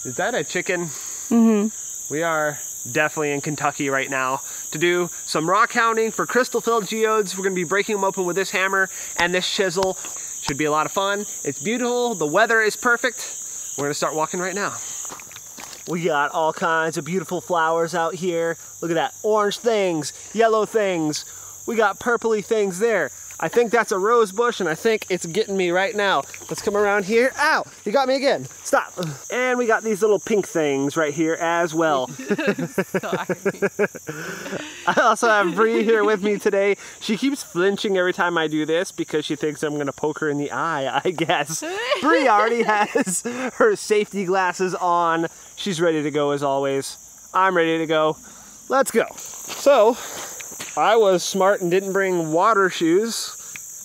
Is that a chicken? Mm-hmm. We are definitely in Kentucky right now to do some rock hounding for crystal-filled geodes. We're gonna be breaking them open with this hammer and this chisel. Should be a lot of fun. It's beautiful, the weather is perfect. We're gonna start walking right now. We got all kinds of beautiful flowers out here. Look at that, orange things, yellow things. We got purpley things there. I think that's a rose bush and I think it's getting me right now. Let's come around here. Ow, you got me again. Stop. And we got these little pink things right here as well. Sorry. I also have Bree here with me today. She keeps flinching every time I do this because she thinks I'm gonna poke her in the eye, I guess. Bree already has her safety glasses on. She's ready to go as always. I'm ready to go. Let's go. So, I was smart and didn't bring water shoes.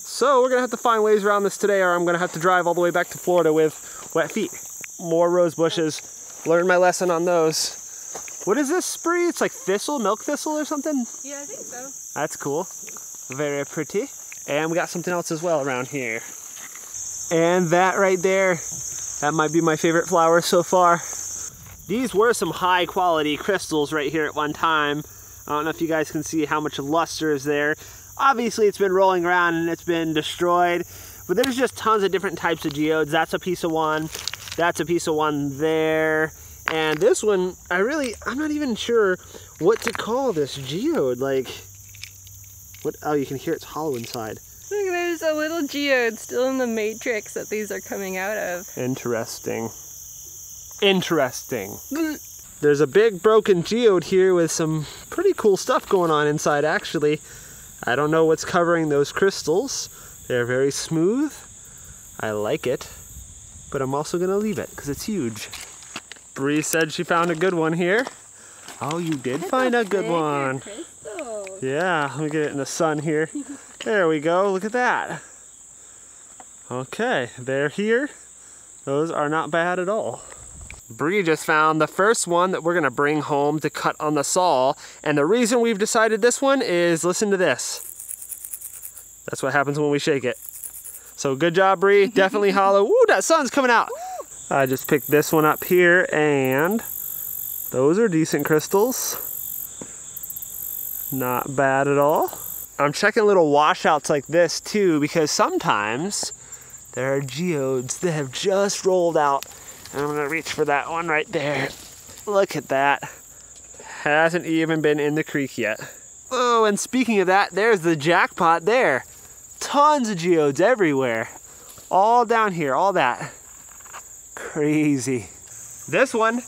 So we're gonna have to find ways around this today or I'm gonna have to drive all the way back to Florida with wet feet. More rose bushes. Learned my lesson on those. What is this, Bree? It's like thistle, milk thistle or something? Yeah, I think so. That's cool. Very pretty. And we got something else as well around here. And that right there, that might be my favorite flower so far. These were some high quality crystals right here at one time. I don't know if you guys can see how much luster is there. Obviously it's been rolling around and it's been destroyed, but there's just tons of different types of geodes. That's a piece of one, that's a piece of one there. And this one, I'm not even sure what to call this geode. Like, what? Oh, you can hear it's hollow inside. Look, there's a little geode still in the matrix that these are coming out of. Interesting. Interesting. There's a big broken geode here with some pretty cool stuff going on inside actually. I don't know what's covering those crystals. They're very smooth. I like it, but I'm also gonna leave it because it's huge. Bree said she found a good one here. Oh, you did find a good one. Crystal. Yeah, let me get it in the sun here. There we go, look at that. Okay, they're here. Those are not bad at all. Bree just found the first one that we're gonna bring home to cut on the saw. And the reason we've decided this one is, listen to this. That's what happens when we shake it. So good job, Bree, definitely hollow. Ooh, that sun's coming out. I just picked this one up here and those are decent crystals. Not bad at all. I'm checking little washouts like this too because sometimes there are geodes that have just rolled out. I'm gonna reach for that one right there. Look at that. Hasn't even been in the creek yet. Oh, and speaking of that, there's the jackpot there. Tons of geodes everywhere. All down here, all that. Crazy. This one,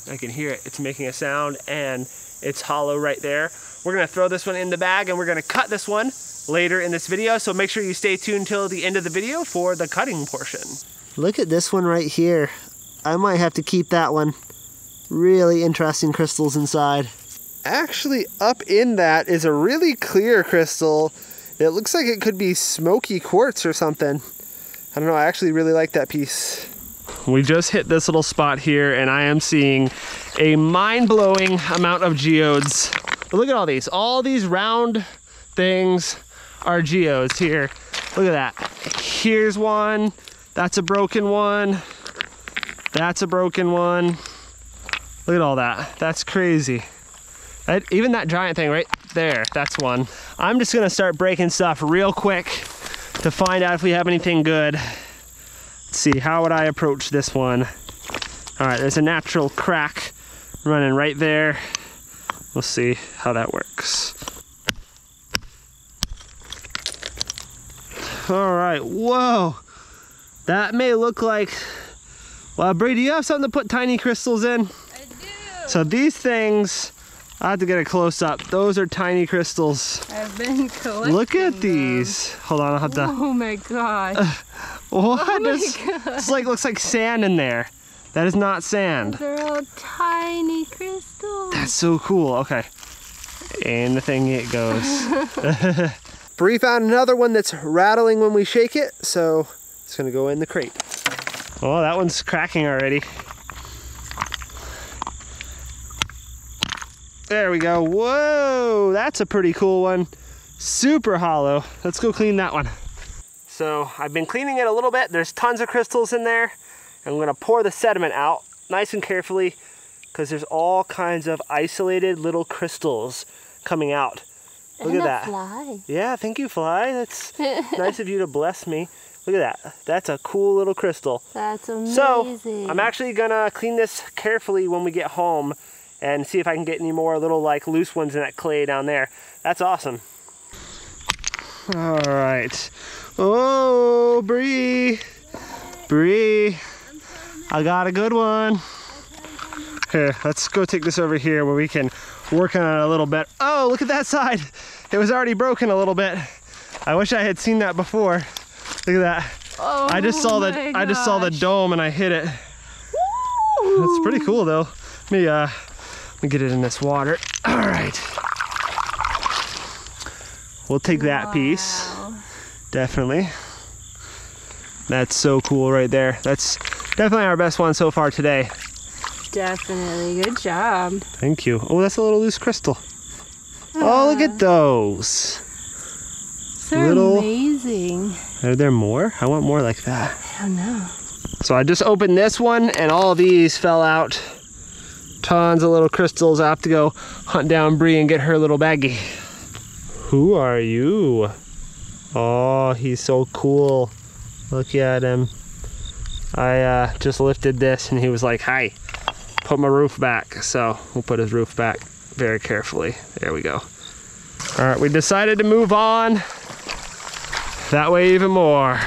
I can hear it. It's making a sound and it's hollow right there. We're gonna throw this one in the bag and we're gonna cut this one later in this video. So make sure you stay tuned till the end of the video for the cutting portion. Look at this one right here. I might have to keep that one. Really interesting crystals inside. Actually, up in that is a really clear crystal. It looks like it could be smoky quartz or something. I don't know, I actually really like that piece. We just hit this little spot here and I am seeing a mind-blowing amount of geodes. But look at all these. All these round things are geodes here. Look at that. Here's one. That's a broken one. That's a broken one. Look at all that. That's crazy. Even that giant thing right there, that's one. I'm just gonna start breaking stuff real quick to find out if we have anything good. Let's see, how would I approach this one? All right, there's a natural crack running right there. We'll see how that works. All right, whoa. That may look like, well, Bree, do you have something to put tiny crystals in? I do. So these things, I have to get a close up. Those are tiny crystals. I've been collecting Look at them. these. Hold on, I'll have to. Oh my gosh. What? Oh my It's like, looks like sand in there. That is not sand. They're all tiny crystals. That's so cool. Okay. And the thing it goes. Bree found another one that's rattling when we shake it, so it's gonna go in the crate. Oh, that one's cracking already. There we go. Whoa, that's a pretty cool one. Super hollow. Let's go clean that one. So I've been cleaning it a little bit. There's tons of crystals in there. I'm gonna pour the sediment out nice and carefully because there's all kinds of isolated little crystals coming out. Look at that. Fly. Yeah, thank you, fly. That's nice of you to bless me. Look at that. That's a cool little crystal. That's amazing. So I'm actually gonna clean this carefully when we get home and see if I can get any more little like loose ones in that clay down there. That's awesome. All right. Oh, Bree. Bree. I got a good one. Here, let's go take this over here where we can work on it a little bit. Oh, look at that side. It was already broken a little bit. I wish I had seen that before. Look at that. Oh, I just saw the dome and I hit it. Woo! That's pretty cool though. Let me get it in this water. All right. We'll take that piece. Definitely. That's so cool right there. That's definitely our best one so far today. Definitely. Good job. Thank you. Oh, that's a little loose crystal. Oh, look at those. So amazing. Are there more? I want more like that. I don't know. So I just opened this one and all these fell out. Tons of little crystals. I have to go hunt down Bree and get her little baggie. Who are you? Oh, he's so cool. Look at him. I just lifted this and he was like, hi, put my roof back. So we'll put his roof back very carefully. There we go. All right, we decided to move on. That way even more.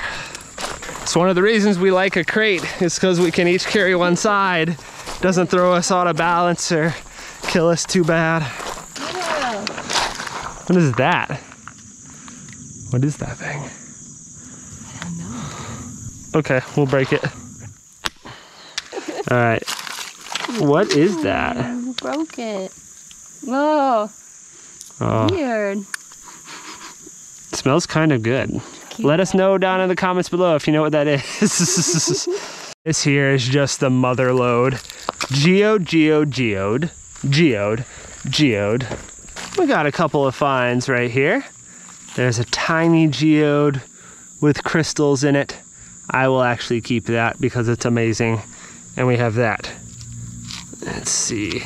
It's one of the reasons we like a crate is because we can each carry one side. Doesn't throw us out of balance or kill us too bad. Yeah. What is that? What is that thing? I don't know. Okay, we'll break it. All right. What is that? You broke it. Whoa. Oh. Weird. It smells kind of good. Let us know down in the comments below if you know what that is. This here is just the mother lode. Geode. We got a couple of finds right here. There's a tiny geode with crystals in it. I will actually keep that because it's amazing. And we have that. Let's see.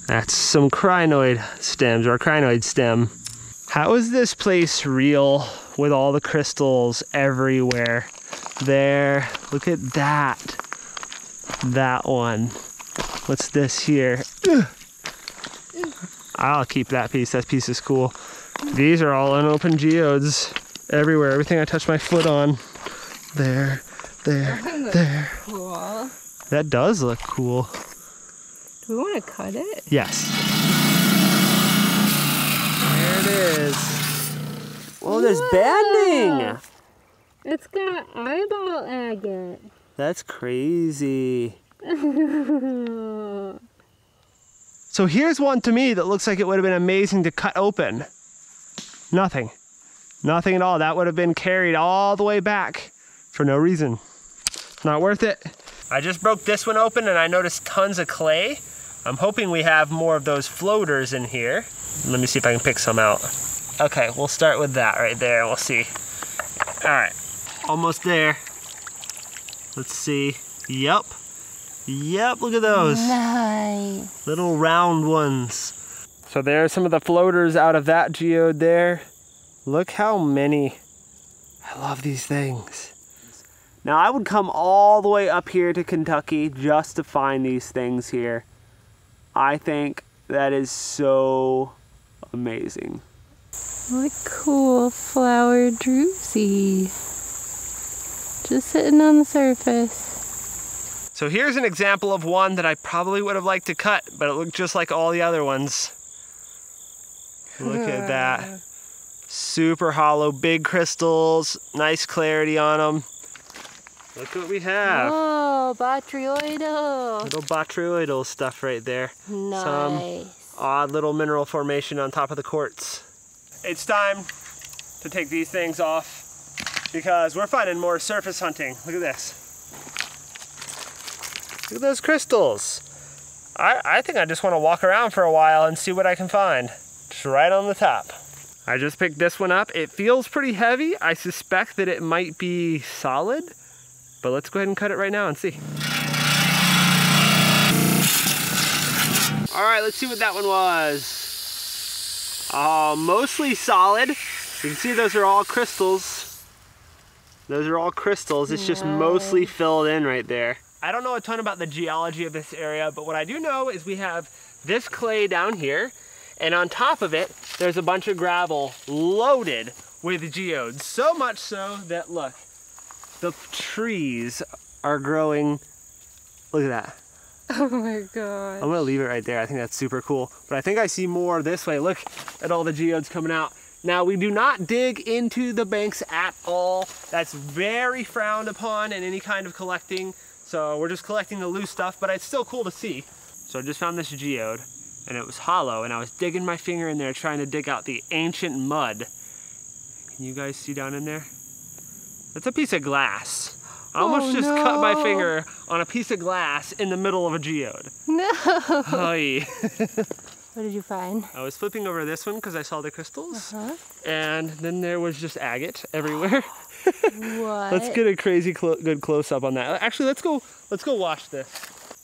That's some crinoid stems or a crinoid stem. How is this place real with all the crystals everywhere? There, look at that. That one. What's this here? I'll keep that piece. That piece is cool. These are all unopened geodes everywhere. Everything I touch my foot on. There, there. Cool. That does look cool. Do we want to cut it? Yes. There it is. Oh, there's banding. It's got eyeball agate. That's crazy. So here's one to me that looks like it would have been amazing to cut open. Nothing. Nothing at all. That would have been carried all the way back for no reason. Not worth it. I just broke this one open and I noticed tons of clay. I'm hoping we have more of those floaters in here. Let me see if I can pick some out. Okay, we'll start with that right there and we'll see. All right, almost there. Let's see. Yep, look at those. Nice. Little round ones. So there are some of the floaters out of that geode there. Look how many. I love these things. Now I would come all the way up here to Kentucky just to find these things here. I think that is so amazing. What cool flower druzy. Just sitting on the surface. So here's an example of one that I probably would have liked to cut, but it looked just like all the other ones. Look at that. Super hollow, big crystals, nice clarity on them. Look what we have. Oh, botryoidal. Little botryoidal stuff right there. Nice. Some odd little mineral formation on top of the quartz. It's time to take these things off because we're finding more surface hunting. Look at this. Look at those crystals. I think I just want to walk around for a while and see what I can find. Just right on the top. I just picked this one up. It feels pretty heavy. I suspect that it might be solid, but let's go ahead and cut it right now and see. All right, let's see what that one was. Mostly solid. You can see those are all crystals. Those are all crystals. It's just mostly filled in right there. I don't know a ton about the geology of this area, but what I do know is we have this clay down here, and on top of it, there's a bunch of gravel loaded with geodes. So much so that, look, the trees are growing. Look at that. Oh my god. I'm gonna leave it right there. I think that's super cool. But I think I see more this way. Look at all the geodes coming out. Now, we do not dig into the banks at all. That's very frowned upon in any kind of collecting. So we're just collecting the loose stuff, but it's still cool to see. So I just found this geode, and it was hollow, and I was digging my finger in there trying to dig out the ancient mud. Can you guys see down in there? That's a piece of glass. I almost just cut my finger on a piece of glass in the middle of a geode. No. Oy. What did you find? I was flipping over this one because I saw the crystals. And then there was just agate everywhere. What? Let's get a crazy good close-up on that. Actually, let's go watch this.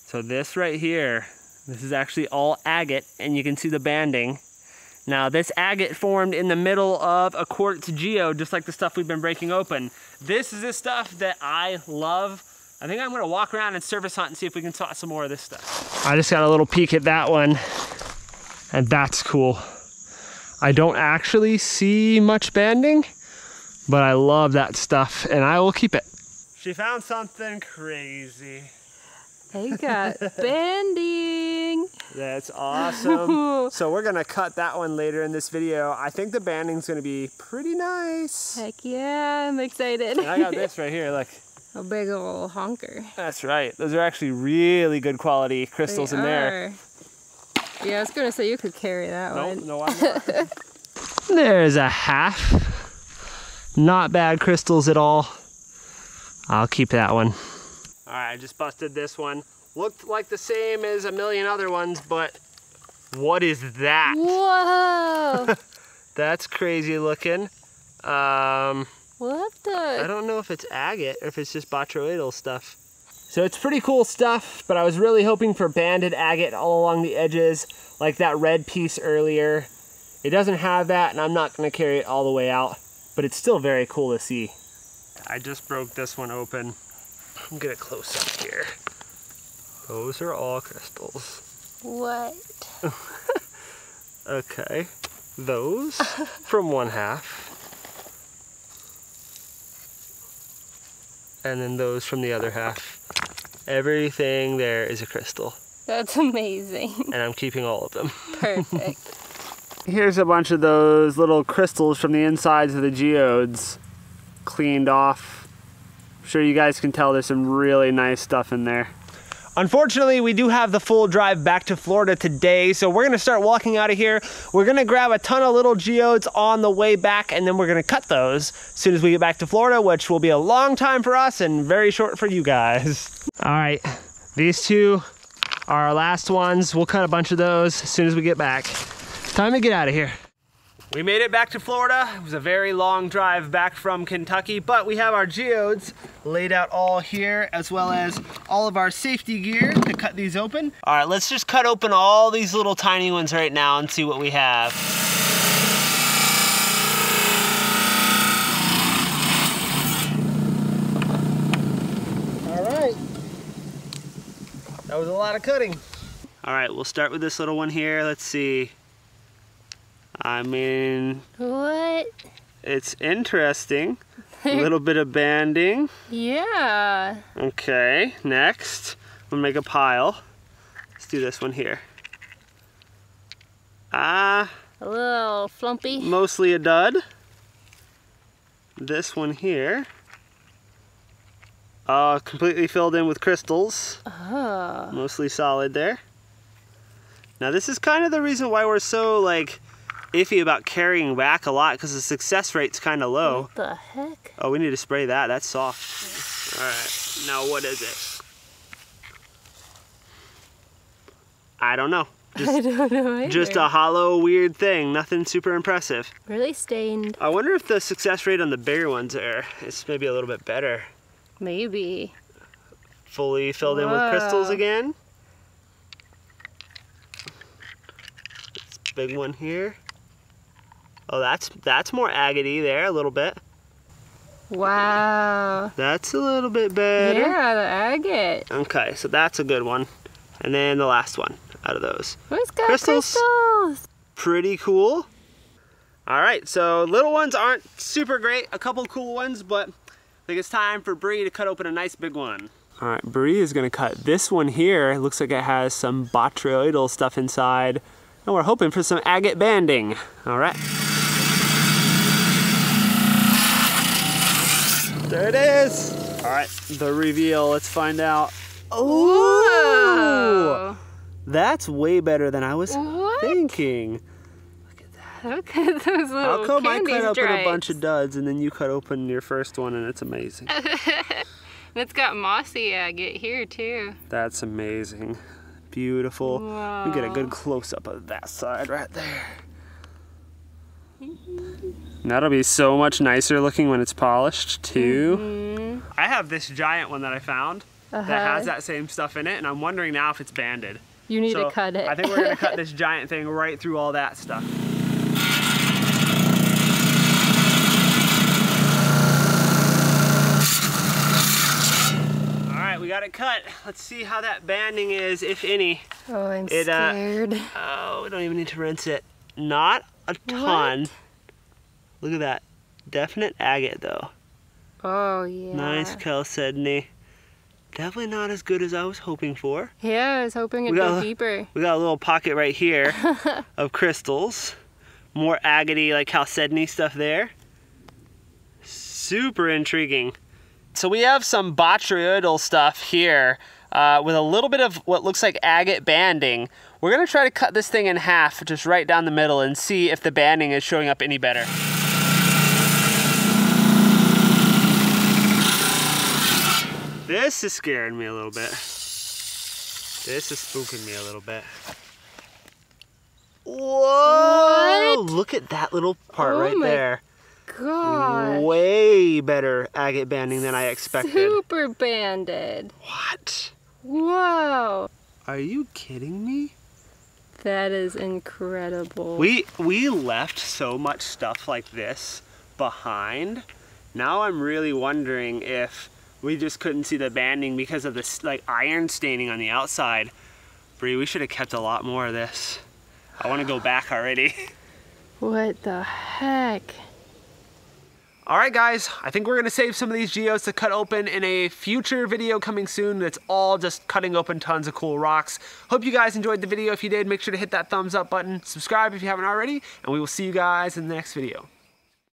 So this right here, this is actually all agate, and you can see the banding. Now, this agate formed in the middle of a quartz geode, just like the stuff we've been breaking open. This is the stuff that I love. I think I'm gonna walk around and surface hunt and see if we can spot some more of this stuff. I just got a little peek at that one, and that's cool. I don't actually see much banding, but I love that stuff, and I will keep it. She found something crazy. They got banding. That's awesome. So we're gonna cut that one later in this video. I think the banding's gonna be pretty nice. Heck yeah, I'm excited. And I got this right here, look. A big old honker. That's right. Those are actually really good quality crystals in there. Yeah, I was gonna say you could carry that one. No, I'm not. There's a half. Not bad crystals at all. I'll keep that one. All right, I just busted this one. Looked like the same as a million other ones, but what is that? Whoa! That's crazy looking. What the? I don't know if it's agate or if it's just botryoidal stuff. So it's pretty cool stuff, but I was really hoping for banded agate all along the edges, like that red piece earlier. It doesn't have that, and I'm not gonna carry it all the way out, but it's still very cool to see. I just broke this one open. I'm gonna close up here. Those are all crystals. What? Okay, those from one half. And then those from the other half. Everything there is a crystal. That's amazing. And I'm keeping all of them. Perfect. Here's a bunch of those little crystals from the insides of the geodes cleaned off. I'm sure you guys can tell there's some really nice stuff in there. Unfortunately, we do have the full drive back to Florida today, so we're gonna start walking out of here. We're gonna grab a ton of little geodes on the way back, and then we're gonna cut those as soon as we get back to Florida, which will be a long time for us and very short for you guys. All right, these two are our last ones. We'll cut a bunch of those as soon as we get back. Time to get out of here. We made it back to Florida. It was a very long drive back from Kentucky, but we have our geodes laid out all here, as well as all of our safety gear to cut these open. All right, let's just cut open all these little tiny ones right now and see what we have. All right. That was a lot of cutting. All right, we'll start with this little one here. Let's see. I mean, What? it's interesting. A little bit of banding. Yeah. Okay, next, we'll make a pile. Let's do this one here. A little flumpy. Mostly a dud. This one here. Completely filled in with crystals. Oh. Mostly solid there. Now this is kind of the reason why we're so like iffy about carrying back a lot, because the success rate's kind of low. What the heck? Oh, we need to spray that. That's soft. All right, now what is it? I don't know. I don't know either. Just a hollow, weird thing. Nothing super impressive. Really stained. I wonder if the success rate on the bigger ones is maybe a little bit better. Maybe. Fully filled in with crystals again. big one here. Oh, that's more agate-y there a little bit. Wow. That's a little bit better. Yeah, the agate. Okay, so that's a good one. And then the last one out of those. Who's got crystals? Pretty cool. All right, so little ones aren't super great. A couple cool ones, but I think it's time for Bree to cut open a nice big one. All right, Bree is gonna cut this one here. It looks like it has some botryoidal stuff inside. And we're hoping for some agate banding. All right. There it is. All right, the reveal, let's find out. Oh, that's way better than I was thinking. Look at that. Look at those little How come I candy cut open stripes? a bunch of duds and then you cut open your first one and it's amazing? It's got mossy agate here too. That's amazing. Beautiful. Wow. We get a good close-up of that side right there. That'll be so much nicer looking when it's polished too. I have this giant one that I found that has that same stuff in it, and I'm wondering now if it's banded. You need to cut it. I think we're gonna cut this giant thing right through all that stuff. All right, we got it cut. Let's see how that banding is, if any. Oh, I'm scared. Oh, we don't even need to rinse it. Not a ton. What? Look at that. Definite agate though. Oh, yeah. Nice chalcedony. Definitely not as good as I was hoping for. Yeah, I was hoping it'd go deeper. We got a little pocket right here of crystals. More agate like chalcedony stuff there. Super intriguing. So we have some botryoidal stuff here with a little bit of what looks like agate banding. We're gonna try to cut this thing in half, just right down the middle, and see if the banding is showing up any better. This is scaring me a little bit. This is spooking me a little bit. Whoa! What? Look at that little part right there. God. Way better agate banding than I expected. Super banded. What? Whoa. Are you kidding me? That is incredible. We left so much stuff like this behind. Now I'm really wondering if we just couldn't see the banding because of this like iron staining on the outside. Bree, we should have kept a lot more of this. I want to go back already. What the heck? All right, guys, I think we're gonna save some of these geodes to cut open in a future video coming soon that's all just cutting open tons of cool rocks. Hope you guys enjoyed the video. If you did, make sure to hit that thumbs up button, subscribe if you haven't already, and we will see you guys in the next video.